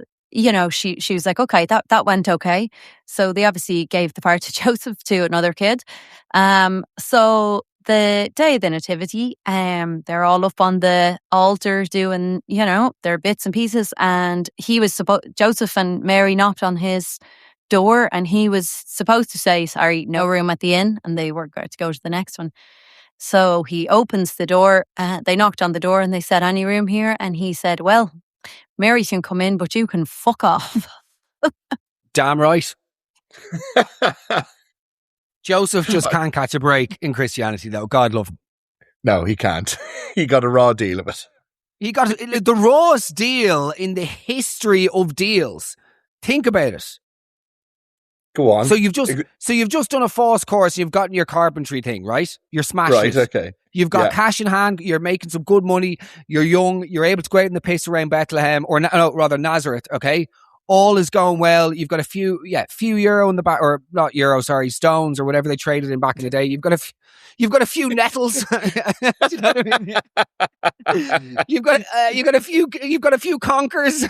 she was like, okay, that went okay. So they obviously gave the part to Joseph, to another kid. So the day of the nativity, they're all up on the altar doing, their bits and pieces. And Joseph and Mary knocked on his door, and he was supposed to say, sorry, no room at the inn, and they were going to go to the next one. So he opens the door, they knocked on the door and they said, any room here? And he said, well, Mary can come in, but you can fuck off. Damn right. Joseph just can't catch a break in Christianity, though. God love him. No, he can't. He got a raw deal of it. He got the rawest deal in the history of deals. Think about it. Go on. So you've just done a false course. You've gotten your carpentry thing, right? You're smashing right. it. Okay. You've got cash in hand. You're making some good money. You're young. You're able to go out in the piss around Bethlehem, or rather Nazareth. Okay, all is going well. You've got a few euro in the back, or not euro, sorry, stones or whatever they traded in back in the day. You've got a few nettles. Do you know what I mean? You've got a few conkers.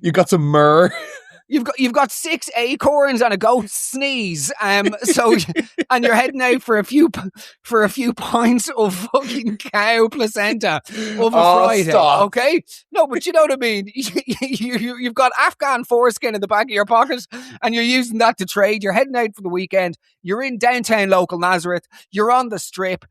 You got some myrrh. You've got 6 acorns and a goat sneeze. So and you're heading out for a few pints of fucking cow placenta of a Friday. Stop. Okay? No, but you know what I mean. You've got Afghan foreskin in the back of your pocket, and you're using that to trade. You're heading out for the weekend. You're in downtown local Nazareth. You're on the strip.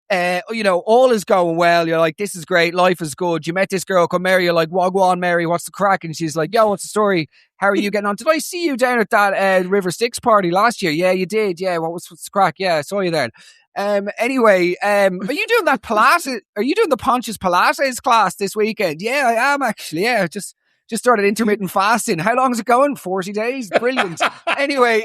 All is going well. You're like, this is great. Life is good. You met this girl called Mary. You're like, wagwan, Mary, what's the crack? And she's like, yo, what's the story? How are you getting on? Did I see you down at that River Styx party last year? Yeah, you did. Yeah, what's the crack? Yeah, I saw you then. Anyway, are you doing that Pilates? Are you doing the Pontius Pilates class this weekend? Yeah, I am actually. Yeah, just started intermittent fasting. How long is it going? 40 days? Brilliant. Anyway,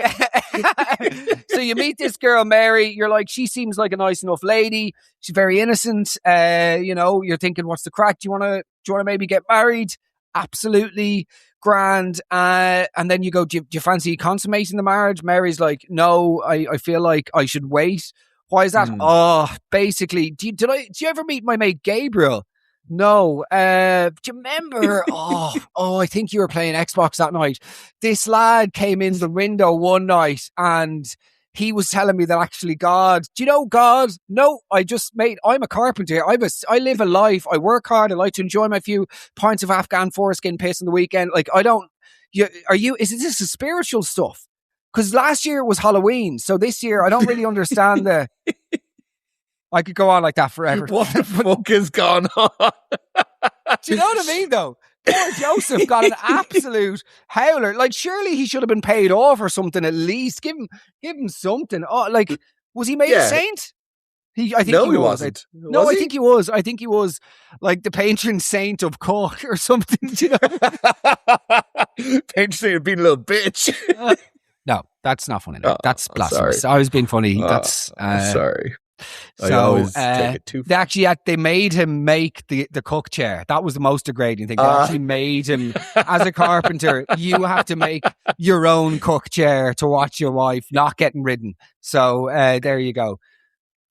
so you meet this girl, Mary. You're like, she seems like a nice enough lady. She's very innocent. You're thinking, what's the crack? Do you want to maybe get married? Absolutely grand. And then you go, do you fancy consummating the marriage? Mary's like, no, I feel like I should wait. Why is that? Basically, do you ever meet my mate Gabriel? No. Do you remember? I think you were playing Xbox that night. This lad came in the window one night and he was telling me that actually God, do you know God? No, I'm a carpenter. I live a life. I work hard. I like to enjoy my few pints of Afghan foreskin piss in the weekend. Like, is this a spiritual stuff? Because last year was Halloween. So this year, I don't really understand I could go on like that forever. What the fuck is going on? Do you know what I mean, though? Poor Joseph got an absolute howler. Like, surely he should have been paid off or something at least. Give him something. Oh, like, was he made a saint? I think he wasn't. I think he was. I think he was like the patron saint of Cork or something. Do you know? Patron saint of being a little bitch. No, that's not funny. No. That's blasphemous. I was being funny. That's sorry. So they made him make the cook chair. That was the most degrading thing. They actually made him, as a carpenter, you have to make your own cook chair to watch your wife not getting ridden. So there you go.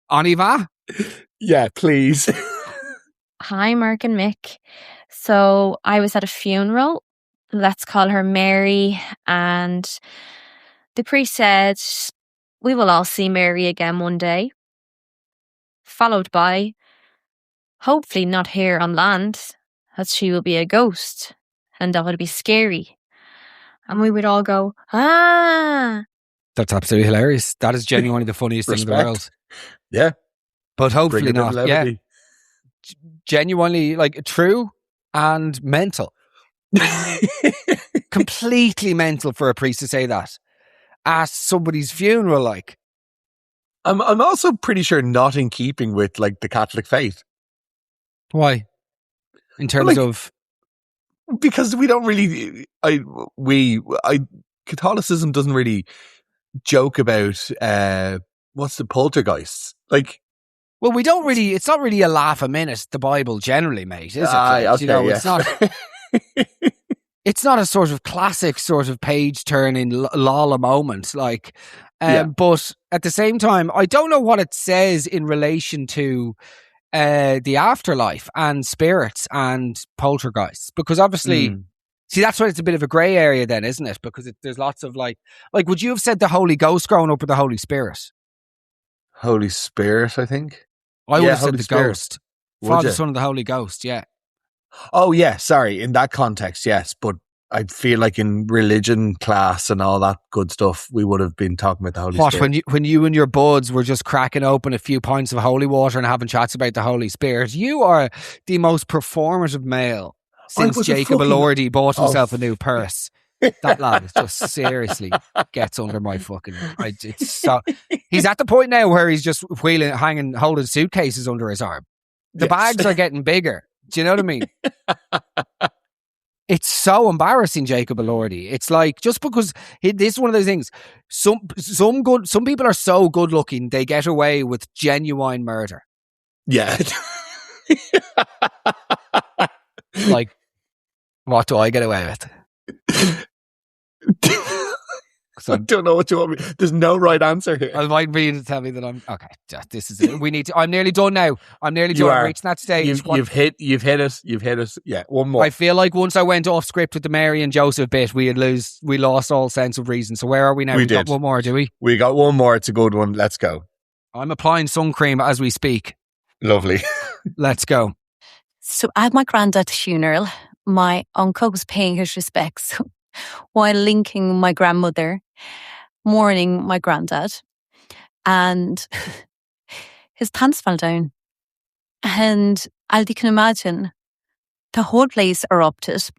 On y va? Yeah, please. Hi, Mark and Mick. So I was at a funeral. Let's call her Mary. And the priest said, "We will all see Mary again one day." Followed by, "Hopefully not here on land, as she will be a ghost. And that would be scary." And we would all go, "Ah." That's absolutely hilarious. That is genuinely the funniest thing in the Respect. world. Yeah. But hopefully Bring a bit of not. Yeah. levity. Genuinely, like, true and mental. Completely mental for a priest to say that at somebody's funeral. Like, I'm also pretty sure not in keeping with like the Catholic faith, why? In terms like- of because we don't really. Catholicism doesn't really joke about what's the poltergeists like. well, we don't really. It's not really a laugh a minute. The Bible generally, mate, is it? Like, Okay, you know, yeah. it's not. It's not a sort of classic sort of page turning lala moment, like. But at the same time, I don't know what it says in relation to the afterlife and spirits and poltergeists, because obviously, see, that's why it's a bit of a grey area, then, isn't it? Because there's lots of like, would you have said the Holy Ghost growing up, or the Holy Spirit? Holy Spirit, I think. I would have said Holy the Spirit. Ghost, Would Father, you? Son, and the Holy Ghost. Yeah. Oh yeah, sorry. In that context, yes, but I feel like in religion class and all that good stuff, we would have been talking about the Holy What, Spirit. when you and your buds were just cracking open a few pints of holy water and having chats about the Holy Spirit? You are the most performative male since was a Jacob fucking- Elordi bought himself Oh. a new purse. That lad is just seriously gets under my fucking. It's so. He's at the point now where he's just holding suitcases under his arm. The Yes. bags are getting bigger. Do you know what I mean? It's so embarrassing, Jacob Elordi. It's like, just because this is one of those things. Some people are so good looking they get away with genuine murder. Yeah. Like, what do I get away with? I don't know what you want me. There's no right answer here. I might be to tell me that I'm okay. This is it. We need to. I'm nearly done now. I'm nearly You done. are. I'm reaching that stage. You've hit us. Yeah, one more. I feel like once I went off script with the Mary and Joseph bit, we lost all sense of reason. So where are we now? We got did. one more, do we? We got one more. It's a good one. Let's go. I'm applying sun cream as we speak. Lovely. Let's go. So at my granddad's funeral, my uncle was paying his respects while linking my grandmother, mourning my granddad, and his pants fell down. And as you can imagine, the whole place erupted.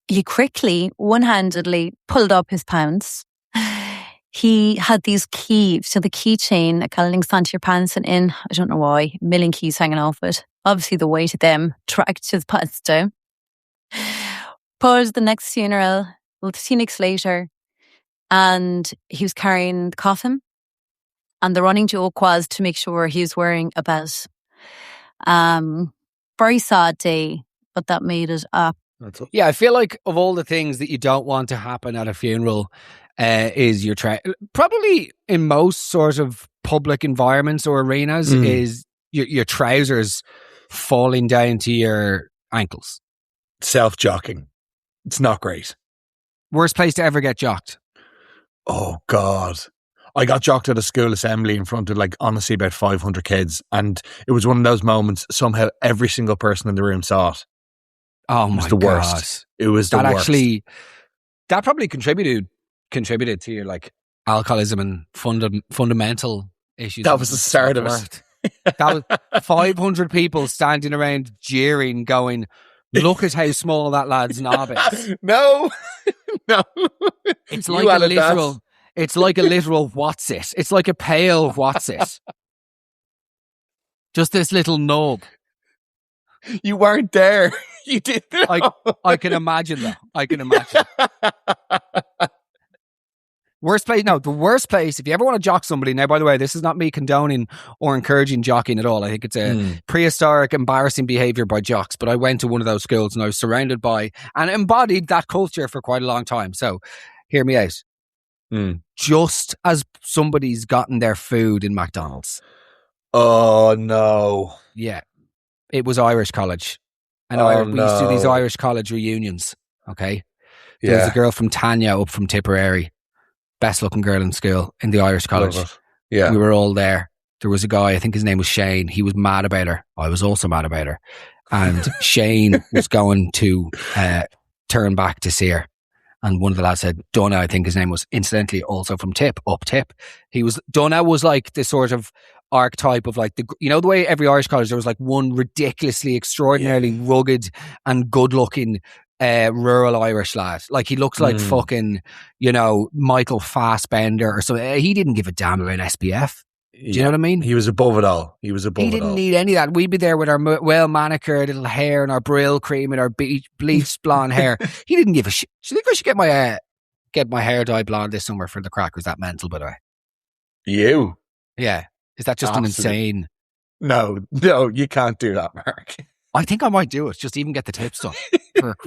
He quickly, one-handedly pulled up his pants. He had these keys, so the keychain that kind of links onto your pants and in, I don't know why, a million keys hanging off it. Obviously the weight of them tracked his pants down. But the next funeral, well, 2 weeks later, and he was carrying the coffin, and the running joke was to make sure he was wearing a belt. Very sad day, but that made it up. Yeah, I feel like of all the things that you don't want to happen at a funeral, is your probably in most sort of public environments or arenas is your trousers falling down to your ankles. Self-jocking. It's not great. Worst place to ever get jocked. Oh, God. I got jocked at a school assembly in front of, like, honestly, about 500 kids. And it was one of those moments, somehow every single person in the room saw it. Oh, It my was the God. worst. It was the That worst. actually, that probably contributed to your, like, alcoholism and fundamental issues. That was the start of it. That was 500 people standing around jeering, going, "Look at how small that lad's knob is." No. No. It's You like a added that. literal. It's like a literal what's it? It's like a pale what's it? Just this little nub. You weren't there. You didn't know. I can imagine though. I can imagine. Worst place? No, the worst place. If you ever want to jock somebody, now, by the way, this is not me condoning or encouraging jocking at all. I think it's a prehistoric, embarrassing behaviour by jocks. But I went to one of those schools and I was surrounded by and embodied that culture for quite a long time. So, hear me out. just as somebody's gotten their food in McDonald's. Oh, no. Yeah. It was Irish college. And we used to do these Irish college reunions. Okay. There was a girl from Tanya up from Tipperary. Best looking girl in school in the Irish college. Yeah. We were all there. There was a guy, I think his name was Shane. He was mad about her. I was also mad about her. And Shane was going to turn back to see her. And one of the lads said, Donna, I think his name was, incidentally also from Tip. Donna was like the sort of archetype of like, the way every Irish college, there was like one ridiculously, extraordinarily rugged and good looking rural Irish lad. Like he looks like fucking, Michael Fassbender or something. He didn't give a damn about SPF. Do you know what I mean? He was above it all. He didn't need any of that. We'd be there with our well manicured little hair and our Brill cream and our bleached blonde hair. He didn't give a shit. Do you think I should get my hair dyed blonde this summer for the crack? Was that mental, by the way? You? Yeah. Is that just an insane? No, you can't do that, Mark. I think I might do it. Just even get the tips done.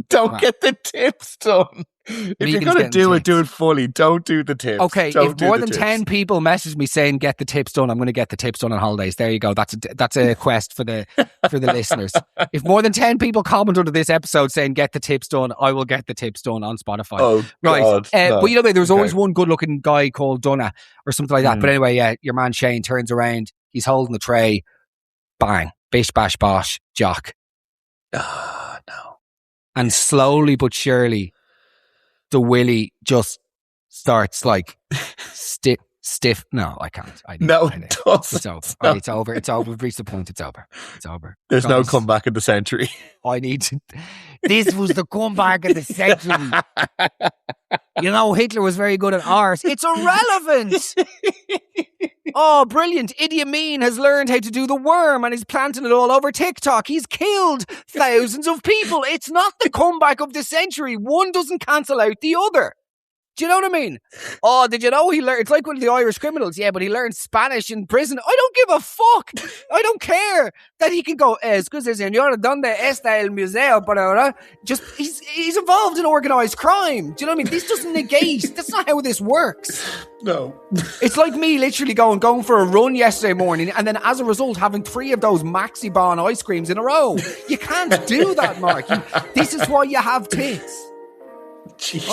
Don't get the tips done. If you're going to do it fully. Don't do the tips. Okay, if more than 10 people message me saying get the tips done, I'm going to get the tips done on holidays. There you go. That's a quest for the listeners. If more than 10 people comment under this episode saying get the tips done, I will get the tips done on Spotify. Oh, right. God. No. But there's always one good looking guy called Donna or something like that. But anyway, yeah, your man Shane turns around. He's holding the tray. Bang. Bish, bash, bosh. Jock. Oh, no. And slowly but surely, the willy just starts like stiff. No, I can't. It doesn't. It's over. No. It's over. It's over. We've reached the point. It's over. It's over. There's no comeback in the century. I need to. This was the comeback of the century. Hitler was very good at art. It's irrelevant. Oh, brilliant. Idi Amin has learned how to do the worm and is planting it all over TikTok. He's killed thousands of people. It's not the comeback of the century. One doesn't cancel out the other. Do you know what I mean? Oh, did you know he learned? It's like one of the Irish criminals, yeah, but he learned Spanish in prison. I don't give a fuck. I don't care that he can go, excuse señor, ¿dónde está el museo? Just, he's involved in organised crime. Do you know what I mean? This doesn't negate. That's not how this works. No. It's like me literally going for a run yesterday morning and then as a result having 3 of those Maxi Bon ice creams in a row. You can't do that, Mark. This is why you have tits. Jesus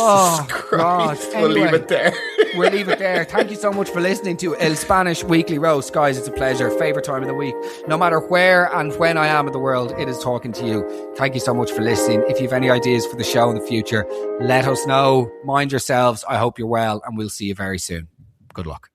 Christ. God. Anyway, we'll leave it there. We'll leave it there. Thank you so much for listening to El Spanish Weekly Roast. Guys, it's a pleasure. Favourite time of the week. No matter where and when I am in the world, it is talking to you. Thank you so much for listening. If you have any ideas for the show in the future, let us know. Mind yourselves. I hope you're well and we'll see you very soon. Good luck.